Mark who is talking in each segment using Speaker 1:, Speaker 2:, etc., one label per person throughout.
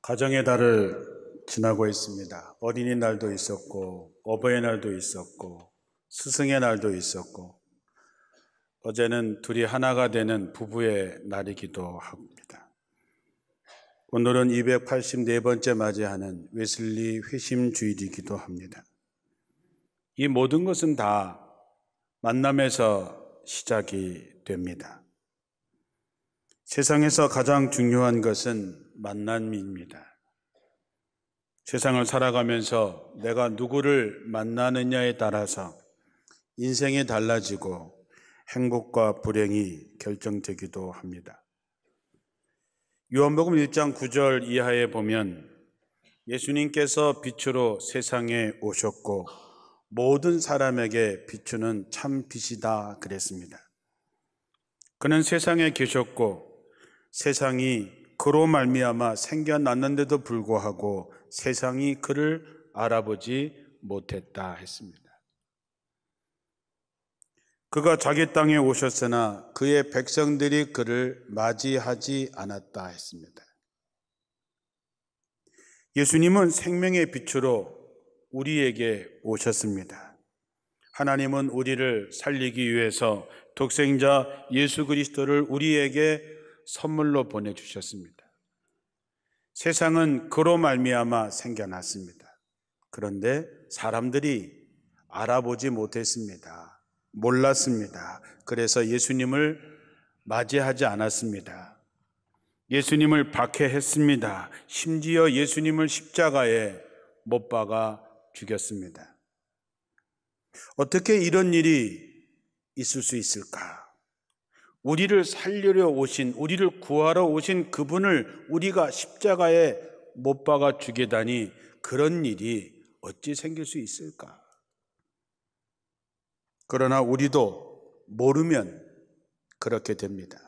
Speaker 1: 가정의 달을 지나고 있습니다. 어린이날도 있었고 어버이날도 있었고 스승의 날도 있었고 어제는 둘이 하나가 되는 부부의 날이기도 합니다. 오늘은 284번째 맞이하는 웨슬리 회심 주일이기도 합니다. 이 모든 것은 다 만남에서 시작이 됩니다. 세상에서 가장 중요한 것은 만남입니다. 세상을 살아가면서 내가 누구를 만나느냐에 따라서 인생이 달라지고 행복과 불행이 결정되기도 합니다. 요한복음 1장 9절 이하에 보면 예수님께서 빛으로 세상에 오셨고 모든 사람에게 비추는 참 빛이다 그랬습니다. 그는 세상에 계셨고 세상이 그로 말미암아 생겨났는데도 불구하고 세상이 그를 알아보지 못했다 했습니다. 그가 자기 땅에 오셨으나 그의 백성들이 그를 맞이하지 않았다 했습니다. 예수님은 생명의 빛으로 우리에게 오셨습니다. 하나님은 우리를 살리기 위해서 독생자 예수 그리스도를 우리에게 선물로 보내주셨습니다. 세상은 그로 말미암아 생겨났습니다. 그런데 사람들이 알아보지 못했습니다. 몰랐습니다. 그래서 예수님을 맞이하지 않았습니다. 예수님을 박해했습니다. 심지어 예수님을 십자가에 못 박아 죽였습니다. 어떻게 이런 일이 있을 수 있을까? 우리를 살리려 오신, 우리를 구하러 오신 그분을 우리가 십자가에 못 박아 죽이다니 그런 일이 어찌 생길 수 있을까? 그러나 우리도 모르면 그렇게 됩니다.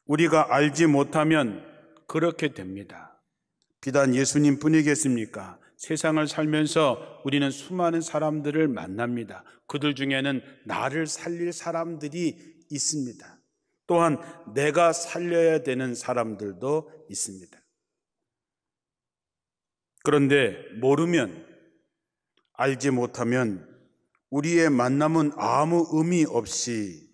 Speaker 1: 우리가 알지 못하면 그렇게 됩니다. 비단 예수님뿐이겠습니까? 세상을 살면서 우리는 수많은 사람들을 만납니다. 그들 중에는 나를 살릴 사람들이 있습니다. 또한 내가 살려야 되는 사람들도 있습니다. 그런데 모르면, 알지 못하면 우리의 만남은 아무 의미 없이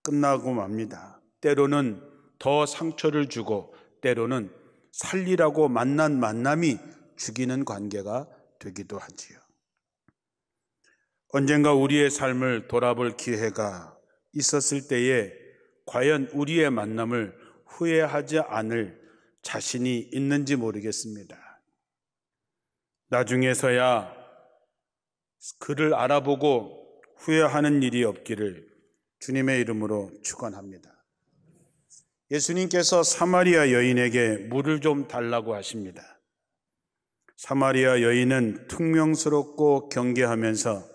Speaker 1: 끝나고 맙니다. 때로는 더 상처를 주고 때로는 살리라고 만난 만남이 죽이는 관계가 되기도 하지요. 언젠가 우리의 삶을 돌아볼 기회가 있었을 때에 과연 우리의 만남을 후회하지 않을 자신이 있는지 모르겠습니다. 나중에서야 그를 알아보고 후회하는 일이 없기를 주님의 이름으로 축원합니다. 예수님께서 사마리아 여인에게 물을 좀 달라고 하십니다. 사마리아 여인은 퉁명스럽고 경계하면서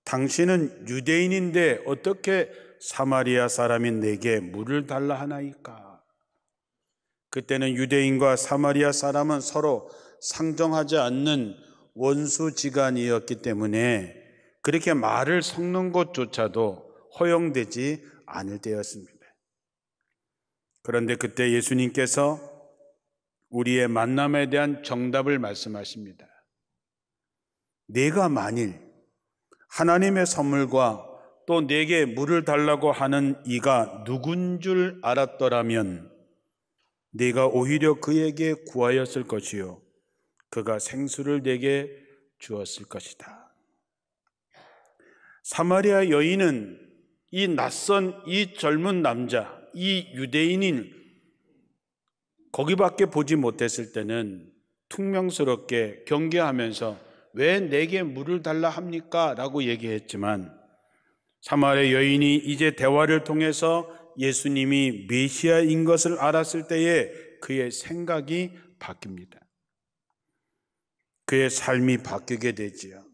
Speaker 1: 당신은 유대인인데 어떻게 사마리아 사람인 내게 물을 달라 하나이까? 그때는 유대인과 사마리아 사람은 서로 상정하지 않는 원수지간이었기 때문에 그렇게 말을 섞는 것조차도 허용되지 않을 때였습니다. 그런데 그때 예수님께서 우리의 만남에 대한 정답을 말씀하십니다. 내가 만일 하나님의 선물과 또 내게 물을 달라고 하는 이가 누군 줄 알았더라면 네가 오히려 그에게 구하였을 것이요 그가 생수를 내게 주었을 것이다. 사마리아 여인은 이 낯선 이 젊은 남자, 이 유대인인 거기밖에 보지 못했을 때는 퉁명스럽게 경계하면서 왜 내게 물을 달라 합니까? 라고 얘기했지만 사마리아 여인이 이제 대화를 통해서 예수님이 메시아인 것을 알았을 때에 그의 생각이 바뀝니다. 그의 삶이 바뀌게 되지요.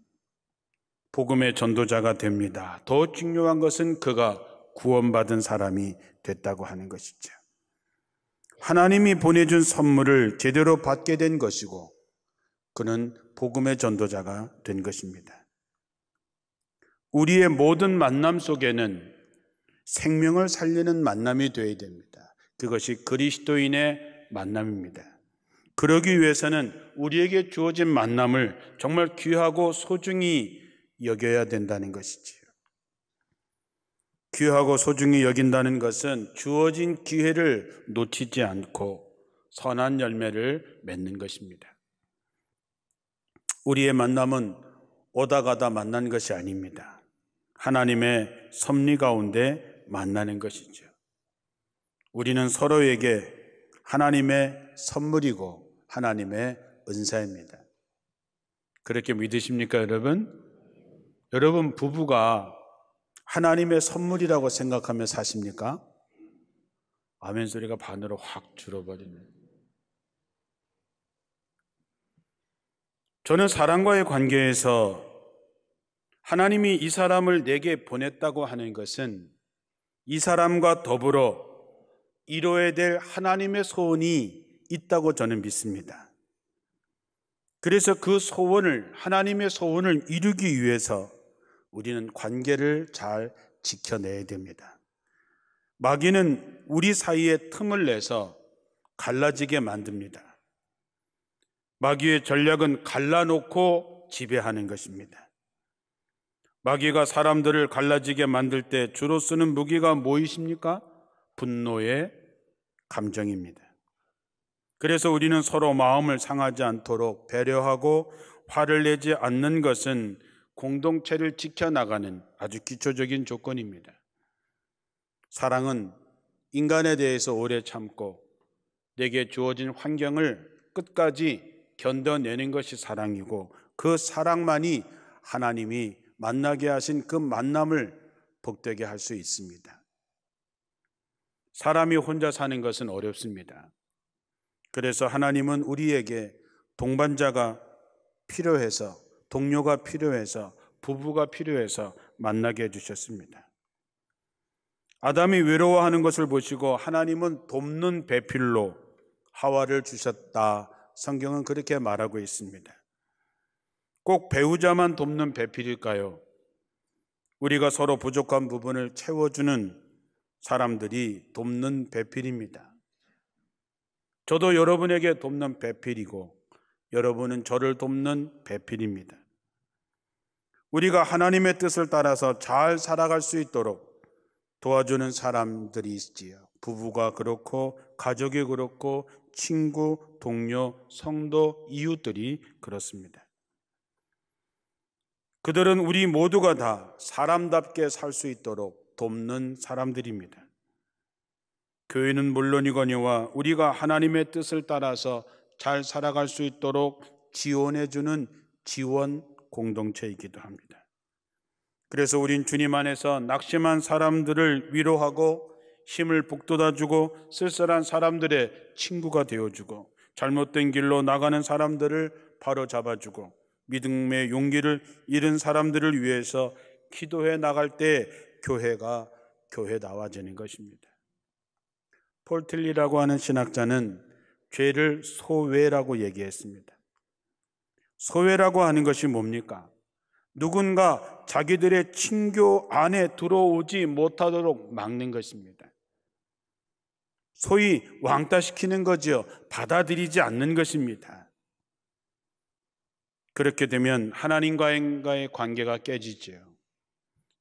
Speaker 1: 복음의 전도자가 됩니다. 더 중요한 것은 그가 구원받은 사람이 됐다고 하는 것이죠. 하나님이 보내준 선물을 제대로 받게 된 것이고 그는 복음의 전도자가 된 것입니다. 우리의 모든 만남 속에는 생명을 살리는 만남이 되어야 됩니다. 그것이 그리스도인의 만남입니다. 그러기 위해서는 우리에게 주어진 만남을 정말 귀하고 소중히 여겨야 된다는 것이지요. 귀하고 소중히 여긴다는 것은 주어진 기회를 놓치지 않고 선한 열매를 맺는 것입니다. 우리의 만남은 오다 가다 만난 것이 아닙니다. 하나님의 섭리 가운데 만나는 것이죠. 우리는 서로에게 하나님의 선물이고 하나님의 은사입니다. 그렇게 믿으십니까, 여러분? 여러분 부부가 하나님의 선물이라고 생각하며 사십니까? 아멘 소리가 반으로 확 줄어버리네. 저는 사람과의 관계에서 하나님이 이 사람을 내게 보냈다고 하는 것은 이 사람과 더불어 이루어야 될 하나님의 소원이 있다고 저는 믿습니다. 그래서 그 소원을, 하나님의 소원을 이루기 위해서 우리는 관계를 잘 지켜내야 됩니다. 마귀는 우리 사이에 틈을 내서 갈라지게 만듭니다. 마귀의 전략은 갈라놓고 지배하는 것입니다. 마귀가 사람들을 갈라지게 만들 때 주로 쓰는 무기가 무엇입니까? 분노의 감정입니다. 그래서 우리는 서로 마음을 상하지 않도록 배려하고 화를 내지 않는 것은 공동체를 지켜나가는 아주 기초적인 조건입니다. 사랑은 인간에 대해서 오래 참고 내게 주어진 환경을 끝까지 견뎌내는 것이 사랑이고, 그 사랑만이 하나님이 만나게 하신 그 만남을 복되게 할 수 있습니다. 사람이 혼자 사는 것은 어렵습니다. 그래서 하나님은 우리에게 동반자가 필요해서, 동료가 필요해서, 부부가 필요해서 만나게 해주셨습니다. 아담이 외로워하는 것을 보시고 하나님은 돕는 배필로 하와를 주셨다. 성경은 그렇게 말하고 있습니다. 꼭 배우자만 돕는 배필일까요? 우리가 서로 부족한 부분을 채워주는 사람들이 돕는 배필입니다. 저도 여러분에게 돕는 배필이고 여러분은 저를 돕는 배필입니다. 우리가 하나님의 뜻을 따라서 잘 살아갈 수 있도록 도와주는 사람들이 있지요. 부부가 그렇고 가족이 그렇고 친구, 동료, 성도, 이웃들이 그렇습니다. 그들은 우리 모두가 다 사람답게 살 수 있도록 돕는 사람들입니다. 교회는 물론이거니와 우리가 하나님의 뜻을 따라서 잘 살아갈 수 있도록 지원해주는 지원 공동체이기도 합니다. 그래서 우린 주님 안에서 낙심한 사람들을 위로하고 힘을 북돋아주고 쓸쓸한 사람들의 친구가 되어주고 잘못된 길로 나가는 사람들을 바로 잡아주고 믿음의 용기를 잃은 사람들을 위해서 기도해 나갈 때 교회가 교회다워지는 것입니다. 폴 틸리라고 하는 신학자는 죄를 소외라고 얘기했습니다. 소외라고 하는 것이 뭡니까? 누군가 자기들의 친교 안에 들어오지 못하도록 막는 것입니다. 소위 왕따시키는 거죠. 받아들이지 않는 것입니다. 그렇게 되면 하나님과의 관계가 깨지죠.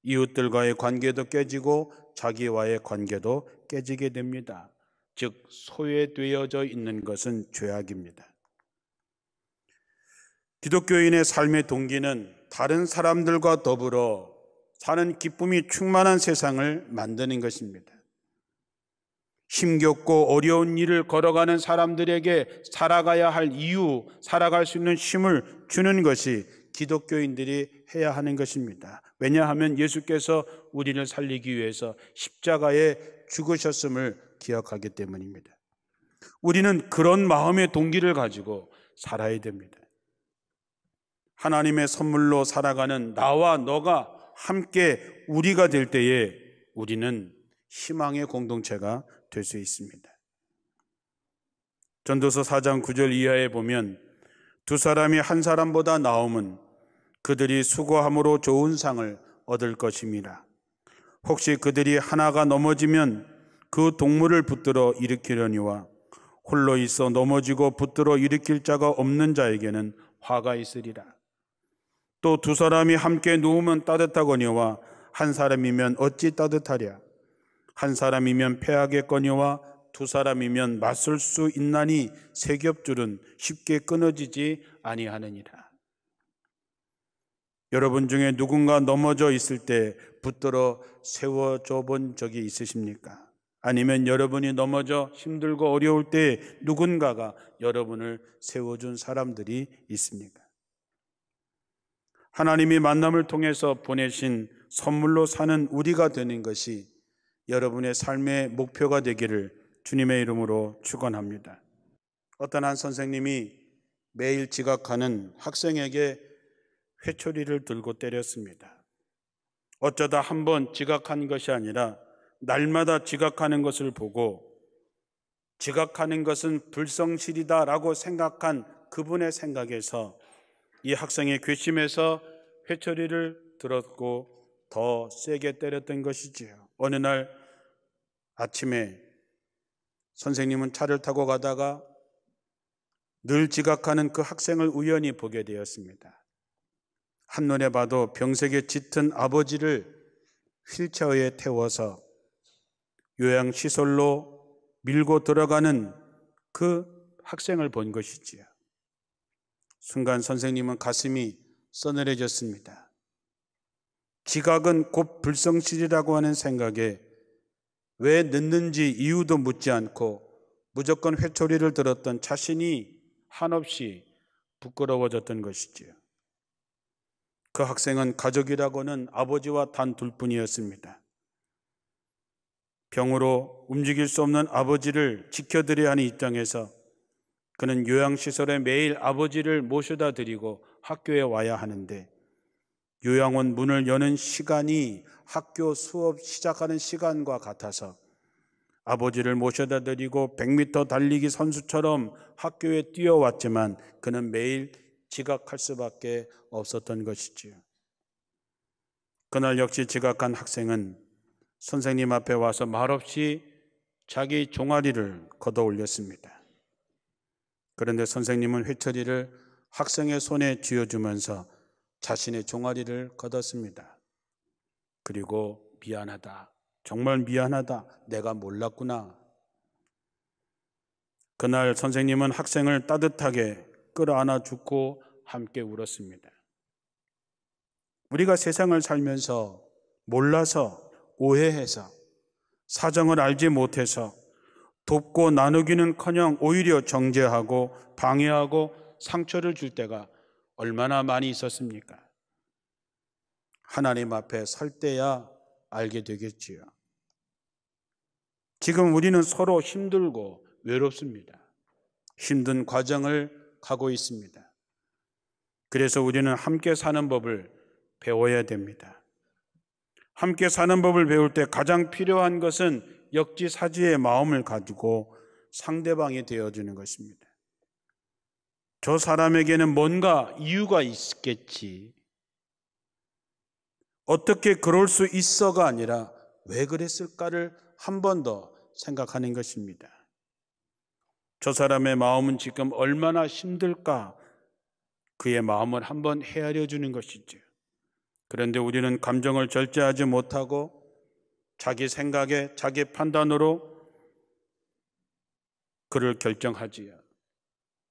Speaker 1: 이웃들과의 관계도 깨지고 자기와의 관계도 깨지게 됩니다. 즉 소외되어져 있는 것은 죄악입니다. 기독교인의 삶의 동기는 다른 사람들과 더불어 사는 기쁨이 충만한 세상을 만드는 것입니다. 힘겹고 어려운 일을 걸어가는 사람들에게 살아가야 할 이유, 살아갈 수 있는 힘을 주는 것이 기독교인들이 해야 하는 것입니다. 왜냐하면 예수께서 우리를 살리기 위해서 십자가에 죽으셨음을 기억하기 때문입니다. 우리는 그런 마음의 동기를 가지고 살아야 됩니다. 하나님의 선물로 살아가는 나와 너가 함께 우리가 될 때에 우리는 희망의 공동체가 될 수 있습니다. 전도서 4장 9절 이하에 보면 두 사람이 한 사람보다 나음은 그들이 수고함으로 좋은 상을 얻을 것임이라. 혹시 그들이 하나가 넘어지면 그 동물을 붙들어 일으키려니와 홀로 있어 넘어지고 붙들어 일으킬 자가 없는 자에게는 화가 있으리라. 또 두 사람이 함께 누우면 따뜻하거니와 한 사람이면 어찌 따뜻하랴. 한 사람이면 패하겠거니와 두 사람이면 맞설 수 있나니 세 겹줄은 쉽게 끊어지지 아니하느니라. 여러분 중에 누군가 넘어져 있을 때 붙들어 세워줘 본 적이 있으십니까? 아니면 여러분이 넘어져 힘들고 어려울 때 누군가가 여러분을 세워준 사람들이 있습니까? 하나님이 만남을 통해서 보내신 선물로 사는 우리가 되는 것이 여러분의 삶의 목표가 되기를 주님의 이름으로 축원합니다. 어떤 한 선생님이 매일 지각하는 학생에게 회초리를 들고 때렸습니다. 어쩌다 한 번 지각한 것이 아니라 날마다 지각하는 것을 보고 지각하는 것은 불성실이다라고 생각한 그분의 생각에서 이 학생의 괘씸해서 회초리를 들었고 더 세게 때렸던 것이지요. 어느 날 아침에 선생님은 차를 타고 가다가 늘 지각하는 그 학생을 우연히 보게 되었습니다. 한눈에 봐도 병색에 짙은 아버지를 휠체어에 태워서 요양시설로 밀고 들어가는 그 학생을 본 것이지요. 순간 선생님은 가슴이 서늘해졌습니다. 지각은 곧 불성실이라고 하는 생각에 왜 늦는지 이유도 묻지 않고 무조건 회초리를 들었던 자신이 한없이 부끄러워졌던 것이지요. 그 학생은 가족이라고는 아버지와 단 둘뿐이었습니다. 병으로 움직일 수 없는 아버지를 지켜드려야 하는 입장에서 그는 요양시설에 매일 아버지를 모셔다 드리고 학교에 와야 하는데 요양원 문을 여는 시간이 학교 수업 시작하는 시간과 같아서 아버지를 모셔다 드리고 100m 달리기 선수처럼 학교에 뛰어왔지만 그는 매일 지각할 수밖에 없었던 것이지요. 그날 역시 지각한 학생은 선생님 앞에 와서 말없이 자기 종아리를 걷어 올렸습니다. 그런데 선생님은 회초리를 학생의 손에 쥐어주면서 자신의 종아리를 걷었습니다. 그리고 미안하다, 정말 미안하다, 내가 몰랐구나. 그날 선생님은 학생을 따뜻하게 끌어안아 주고 함께 울었습니다. 우리가 세상을 살면서 몰라서, 오해해서, 사정을 알지 못해서 돕고 나누기는커녕 오히려 정죄하고 방해하고 상처를 줄 때가 얼마나 많이 있었습니까? 하나님 앞에 설 때야 알게 되겠지요. 지금 우리는 서로 힘들고 외롭습니다. 힘든 과정을 가고 있습니다. 그래서 우리는 함께 사는 법을 배워야 됩니다. 함께 사는 법을 배울 때 가장 필요한 것은 역지사지의 마음을 가지고 상대방이 되어주는 것입니다. 저 사람에게는 뭔가 이유가 있겠지. 어떻게 그럴 수 있어가 아니라 왜 그랬을까를 한 번 더 생각하는 것입니다. 저 사람의 마음은 지금 얼마나 힘들까? 그의 마음을 한번 헤아려 주는 것이죠. 그런데 우리는 감정을 절제하지 못하고 자기 생각에 자기 판단으로 그를 결정하지요.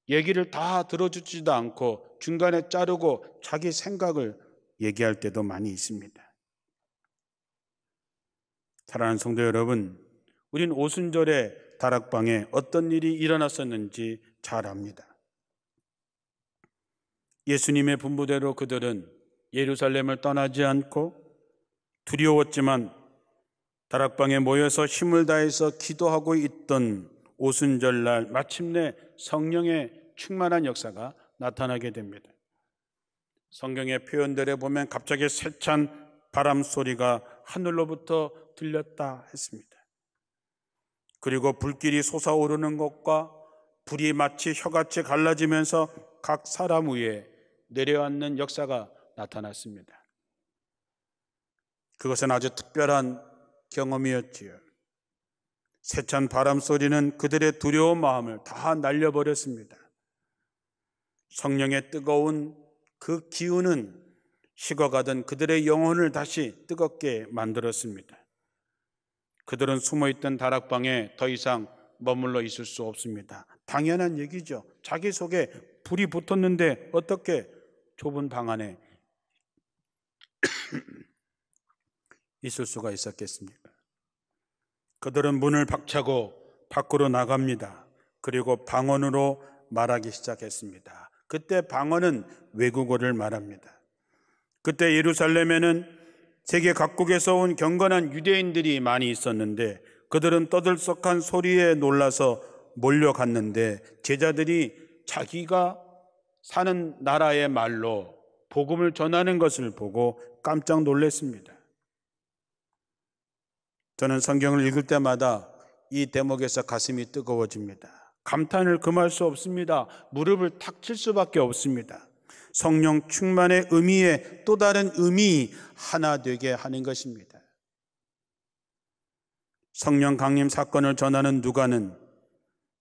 Speaker 1: 얘기를 다 들어주지도 않고 중간에 자르고 자기 생각을 얘기할 때도 많이 있습니다. 사랑하는 성도 여러분, 우린 오순절에 다락방에 어떤 일이 일어났었는지 잘 압니다. 예수님의 분부대로 그들은 예루살렘을 떠나지 않고 두려웠지만 다락방에 모여서 힘을 다해서 기도하고 있던 오순절날 마침내 성령의 충만한 역사가 나타나게 됩니다. 성경의 표현들에 보면 갑자기 세찬 바람 소리가 하늘로부터 들렸다 했습니다. 그리고 불길이 솟아오르는 것과 불이 마치 혀같이 갈라지면서 각 사람 위에 내려앉는 역사가 나타났습니다. 그것은 아주 특별한 경험이었지요. 세찬 바람 소리는 그들의 두려운 마음을 다 날려버렸습니다. 성령의 뜨거운 그 기운은 식어가던 그들의 영혼을 다시 뜨겁게 만들었습니다. 그들은 숨어있던 다락방에 더 이상 머물러 있을 수 없습니다. 당연한 얘기죠. 자기 속에 불이 붙었는데 어떻게 좁은 방 안에 있을 수가 있었겠습니까? 그들은 문을 박차고 밖으로 나갑니다. 그리고 방언으로 말하기 시작했습니다. 그때 방언은 외국어를 말합니다. 그때 예루살렘에는 세계 각국에서 온 경건한 유대인들이 많이 있었는데 그들은 떠들썩한 소리에 놀라서 몰려갔는데 제자들이 자기가 사는 나라의 말로 복음을 전하는 것을 보고 깜짝 놀랐습니다. 저는 성경을 읽을 때마다 이 대목에서 가슴이 뜨거워집니다. 감탄을 금할 수 없습니다. 무릎을 탁 칠 수밖에 없습니다. 성령 충만의 의미에 또 다른 의미 하나 되게 하는 것입니다. 성령 강림 사건을 전하는 누가는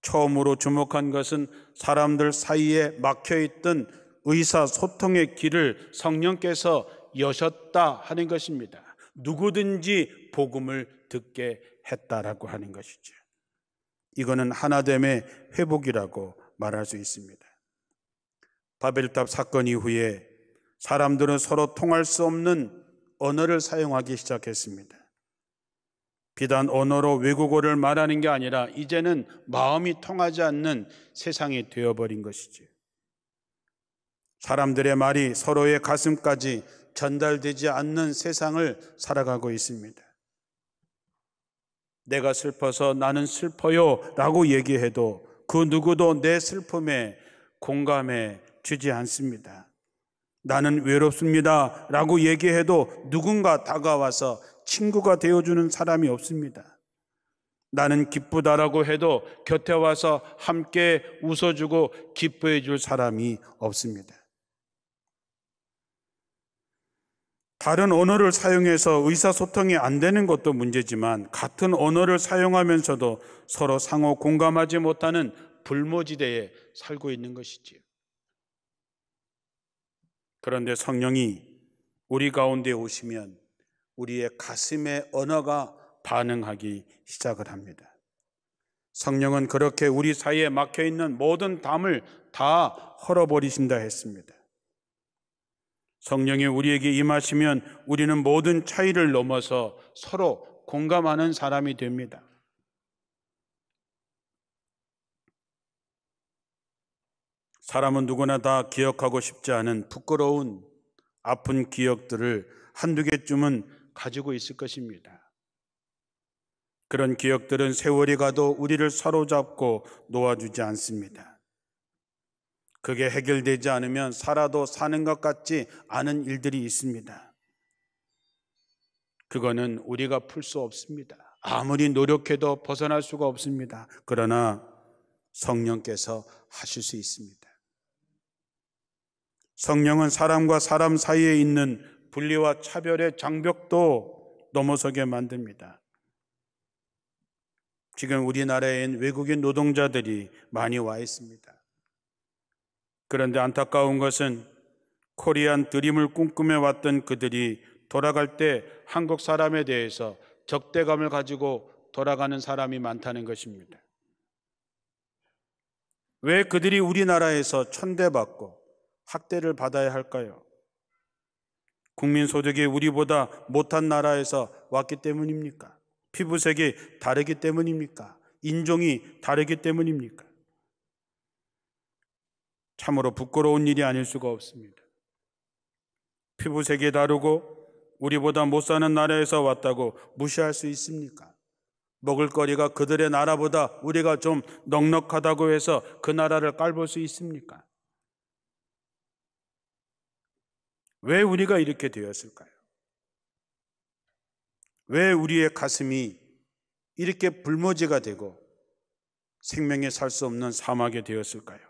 Speaker 1: 처음으로 주목한 것은 사람들 사이에 막혀있던 의사소통의 길을 성령께서 여셨다 하는 것입니다. 누구든지 복음을 듣게 했다라고 하는 것이죠. 이거는 하나됨의 회복이라고 말할 수 있습니다. 바벨탑 사건 이후에 사람들은 서로 통할 수 없는 언어를 사용하기 시작했습니다. 비단 언어로 외국어를 말하는 게 아니라 이제는 마음이 통하지 않는 세상이 되어버린 것이죠. 사람들의 말이 서로의 가슴까지 전달되지 않는 세상을 살아가고 있습니다. 내가 슬퍼서 나는 슬퍼요 라고 얘기해도 그 누구도 내 슬픔에 공감해 주지 않습니다. 나는 외롭습니다 라고 얘기해도 누군가 다가와서 친구가 되어주는 사람이 없습니다. 나는 기쁘다라고 해도 곁에 와서 함께 웃어주고 기뻐해 줄 사람이 없습니다. 다른 언어를 사용해서 의사소통이 안 되는 것도 문제지만 같은 언어를 사용하면서도 서로 상호 공감하지 못하는 불모지대에 살고 있는 것이지요. 그런데 성령이 우리 가운데 오시면 우리의 가슴의 언어가 반응하기 시작을 합니다. 성령은 그렇게 우리 사이에 막혀있는 모든 담을 다 헐어버리신다 했습니다. 성령이 우리에게 임하시면 우리는 모든 차이를 넘어서 서로 공감하는 사람이 됩니다. 사람은 누구나 다 기억하고 싶지 않은 부끄러운 아픈 기억들을 한두 개쯤은 가지고 있을 것입니다. 그런 기억들은 세월이 가도 우리를 사로잡고 놓아주지 않습니다. 그게 해결되지 않으면 살아도 사는 것 같지 않은 일들이 있습니다. 그거는 우리가 풀 수 없습니다. 아무리 노력해도 벗어날 수가 없습니다. 그러나 성령께서 하실 수 있습니다. 성령은 사람과 사람 사이에 있는 분리와 차별의 장벽도 넘어서게 만듭니다. 지금 우리나라엔 외국인 노동자들이 많이 와 있습니다. 그런데 안타까운 것은 코리안 드림을 꿈꾸며왔던 그들이 돌아갈 때 한국 사람에 대해서 적대감을 가지고 돌아가는 사람이 많다는 것입니다. 왜 그들이 우리나라에서 천대받고 학대를 받아야 할까요? 국민소득이 우리보다 못한 나라에서 왔기 때문입니까? 피부색이 다르기 때문입니까? 인종이 다르기 때문입니까? 참으로 부끄러운 일이 아닐 수가 없습니다. 피부색이 다르고 우리보다 못 사는 나라에서 왔다고 무시할 수 있습니까? 먹을거리가 그들의 나라보다 우리가 좀 넉넉하다고 해서 그 나라를 깔볼 수 있습니까? 왜 우리가 이렇게 되었을까요? 왜 우리의 가슴이 이렇게 불모지가 되고 생명에 살 수 없는 사막이 되었을까요?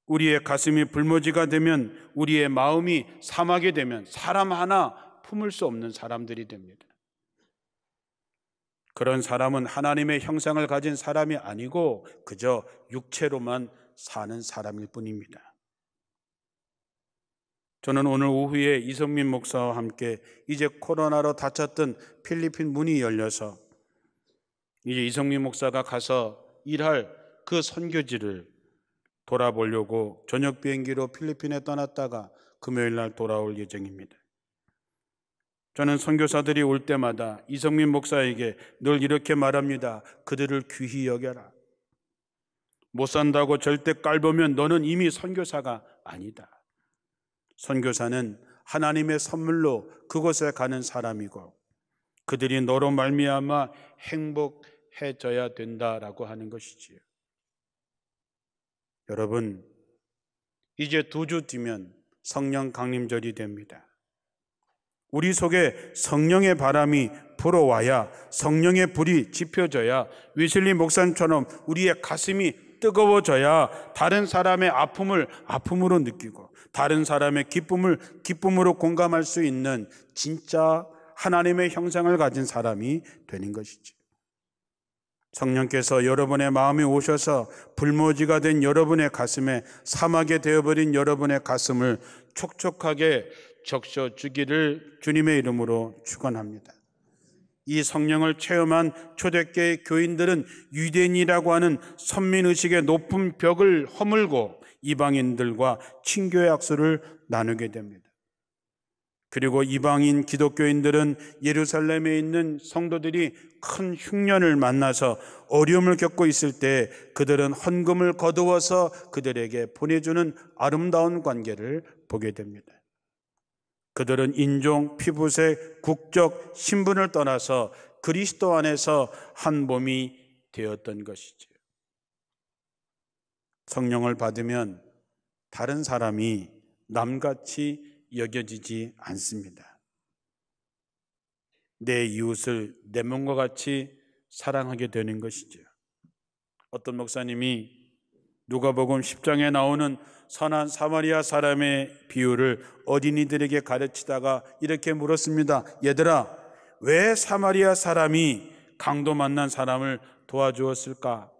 Speaker 1: 우리의 가슴이 불모지가 되면 우리의 마음이 사막이 되면 사람 하나 품을 수 없는 사람들이 됩니다. 그런 사람은 하나님의 형상을 가진 사람이 아니고 그저 육체로만 사는 사람일 뿐입니다. 저는 오늘 오후에 이성민 목사와 함께 이제 코로나로 닫혔던 필리핀 문이 열려서 이제 이성민 목사가 가서 일할 그 선교지를 돌아보려고 저녁 비행기로 필리핀에 떠났다가 금요일 날 돌아올 예정입니다. 저는 선교사들이 올 때마다 이성민 목사에게 늘 이렇게 말합니다. 그들을 귀히 여겨라. 못 산다고 절대 깔보면 너는 이미 선교사가 아니다. 선교사는 하나님의 선물로 그곳에 가는 사람이고 그들이 너로 말미암아 행복해져야 된다라고 하는 것이지요. 여러분, 이제 2주 뒤면 성령 강림절이 됩니다. 우리 속에 성령의 바람이 불어와야, 성령의 불이 지펴져야, 위슬리 목사님처럼 우리의 가슴이 뜨거워져야 다른 사람의 아픔을 아픔으로 느끼고 다른 사람의 기쁨을 기쁨으로 공감할 수 있는 진짜 하나님의 형상을 가진 사람이 되는 것이지. 성령께서 여러분의 마음에 오셔서 불모지가 된 여러분의 가슴에, 사막이 되어버린 여러분의 가슴을 촉촉하게 적셔주기를 주님의 이름으로 축원합니다. 이 성령을 체험한 초대교회 교인들은 유대인이라고 하는 선민의식의 높은 벽을 허물고 이방인들과 친교의 약속을 나누게 됩니다. 그리고 이방인 기독교인들은 예루살렘에 있는 성도들이 큰 흉년을 만나서 어려움을 겪고 있을 때 그들은 헌금을 거두어서 그들에게 보내주는 아름다운 관계를 보게 됩니다. 그들은 인종, 피부색, 국적, 신분을 떠나서 그리스도 안에서 한 몸이 되었던 것이죠. 성령을 받으면 다른 사람이 남같이 여겨지지 않습니다. 내 이웃을 내 몸과 같이 사랑하게 되는 것이죠. 어떤 목사님이 누가복음 10장에 나오는 선한 사마리아 사람의 비유를 어린이들에게 가르치다가 이렇게 물었습니다. 얘들아, 왜 사마리아 사람이 강도 만난 사람을 도와주었을까?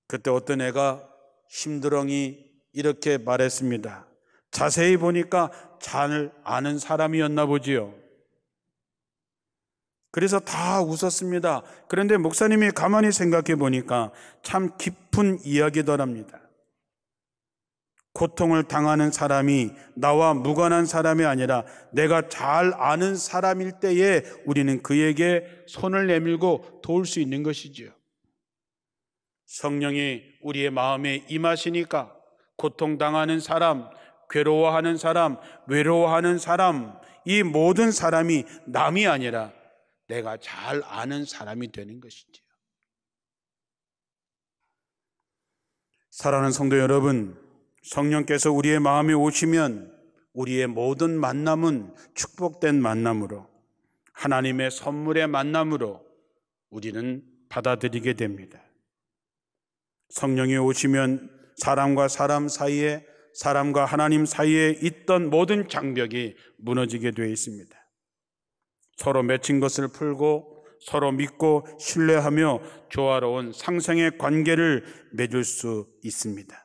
Speaker 1: 그때 어떤 애가 심드렁이 이렇게 말했습니다. 자세히 보니까 잘 아는 사람이었나 보지요. 그래서 다 웃었습니다. 그런데 목사님이 가만히 생각해 보니까 참 깊은 이야기더랍니다. 고통을 당하는 사람이 나와 무관한 사람이 아니라 내가 잘 아는 사람일 때에 우리는 그에게 손을 내밀고 도울 수 있는 것이지요. 성령이 우리의 마음에 임하시니까 고통당하는 사람, 괴로워하는 사람, 외로워하는 사람, 이 모든 사람이 남이 아니라 내가 잘 아는 사람이 되는 것이지요. 사랑하는 성도 여러분, 성령께서 우리의 마음에 오시면 우리의 모든 만남은 축복된 만남으로, 하나님의 선물의 만남으로 우리는 받아들이게 됩니다. 성령이 오시면 사람과 사람 사이에, 사람과 하나님 사이에 있던 모든 장벽이 무너지게 되어 있습니다. 서로 맺힌 것을 풀고 서로 믿고 신뢰하며 조화로운 상생의 관계를 맺을 수 있습니다.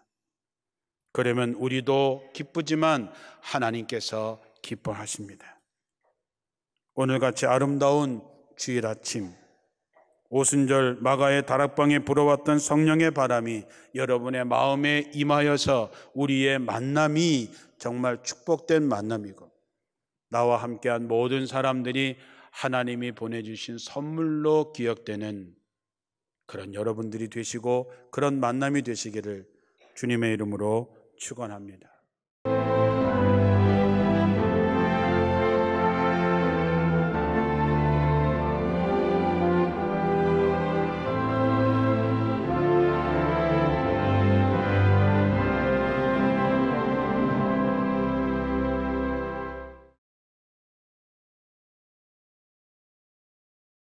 Speaker 1: 그러면 우리도 기쁘지만 하나님께서 기뻐하십니다. 오늘같이 아름다운 주일 아침, 오순절 마가의 다락방에 불어왔던 성령의 바람이 여러분의 마음에 임하여서 우리의 만남이 정말 축복된 만남이고 나와 함께한 모든 사람들이 하나님이 보내주신 선물로 기억되는 그런 여러분들이 되시고 그런 만남이 되시기를 주님의 이름으로 축원합니다.